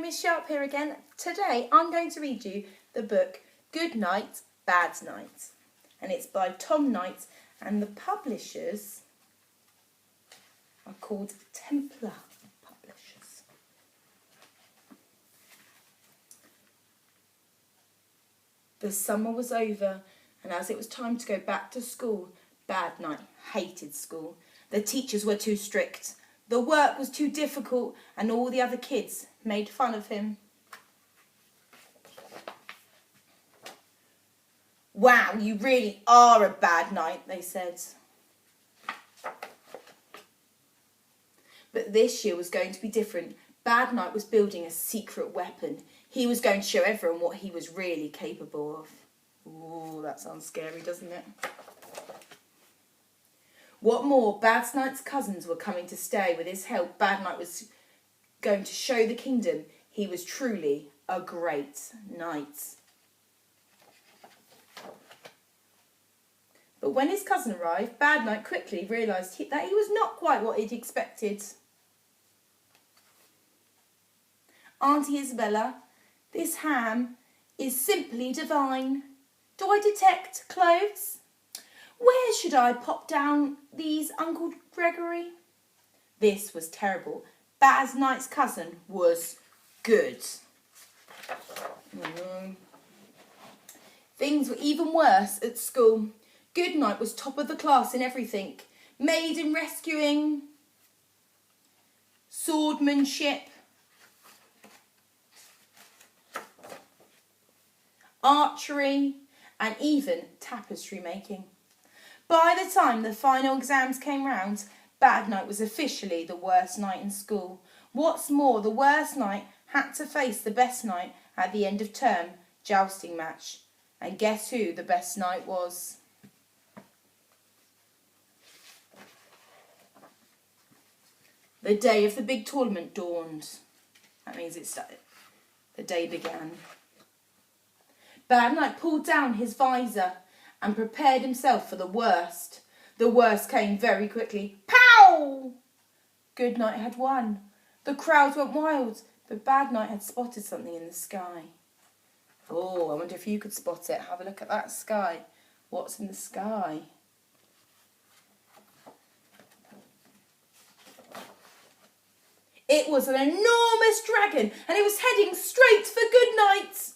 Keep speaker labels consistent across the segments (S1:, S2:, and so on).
S1: Miss Shairp here again. Today I'm going to read you the book Good Night, Bad Night. And it's by Tom Knight and the publishers are called Templar Publishers. The summer was over and as it was time to go back to school, Bad Night hated school. The teachers were too strict. The work was too difficult and all the other kids made fun of him. Wow, you really are a bad night, they said. But this year was going to be different. Bad Night was building a secret weapon. He was going to show everyone what he was really capable of. Ooh, that sounds scary, doesn't it? What more, Bad Night's cousins were coming to stay. With his help, Bad Night was going to show the kingdom he was truly a great knight. But when his cousin arrived, Bad Night quickly realised that he was not quite what he'd expected. Auntie Isabella, this ham is simply divine. Do I detect clothes? Where should I pop down these, Uncle Gregory? This was terrible. Bad Night's cousin was good. Things were even worse at school. Good Night was top of the class in everything. Maiden rescuing, swordmanship, archery, and even tapestry making. By the time the final exams came round, Bad Night was officially the worst night in school. What's more, the worst night had to face the best night at the end of term jousting match. And guess who the best night was? The day of the big tournament dawned. That means it started. The day began. Bad Night pulled down his visor and prepared himself for the worst. The worst came very quickly. Pow! Good Night had won. The crowd went wild, but Bad Night had spotted something in the sky. Oh, I wonder if you could spot it. Have a look at that sky. What's in the sky? It was an enormous dragon, and it was heading straight for Good Night.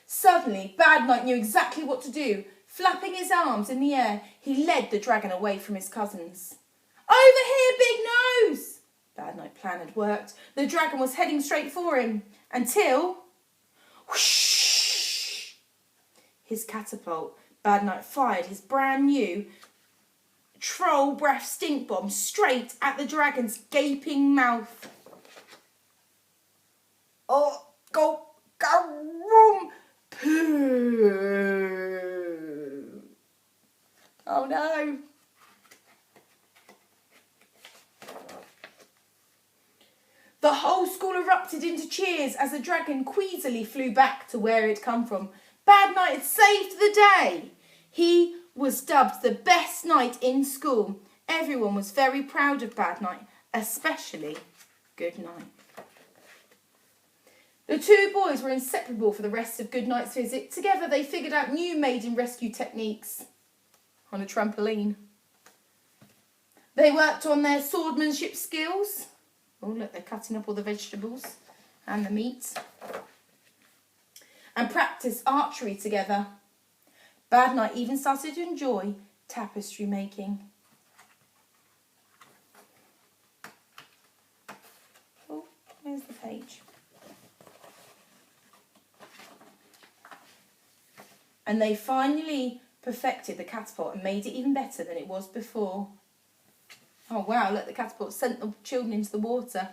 S1: Suddenly, Bad Night knew exactly what to do. Flapping his arms in the air, he led the dragon away from his cousins. Over here, Big Nose! Bad Night's plan had worked. The dragon was heading straight for him until... whoosh! His catapult. Bad Night fired his brand new troll breath stink bomb straight at the dragon's gaping mouth. Oh, go, room! Pooh. Oh no. The whole school erupted into cheers as the dragon queasily flew back to where it had come from. Bad Night had saved the day. He was dubbed the best knight in school. Everyone was very proud of Bad Night, especially Good Night. The two boys were inseparable for the rest of Good Night's visit. Together they figured out new maiden rescue techniques on a trampoline. They worked on their swordmanship skills. Oh, look, they're cutting up all the vegetables and the meat. And practiced archery together. Bad Night even started to enjoy tapestry making. Oh, where's the page? And they finally perfected the catapult and made it even better than it was before. Oh wow, look, the catapult sent the children into the water.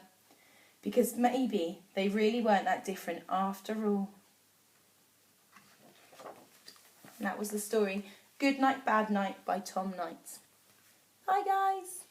S1: Because maybe they really weren't that different after all. And that was the story. Good Night, Bad Night by Tom Knight. Bye guys.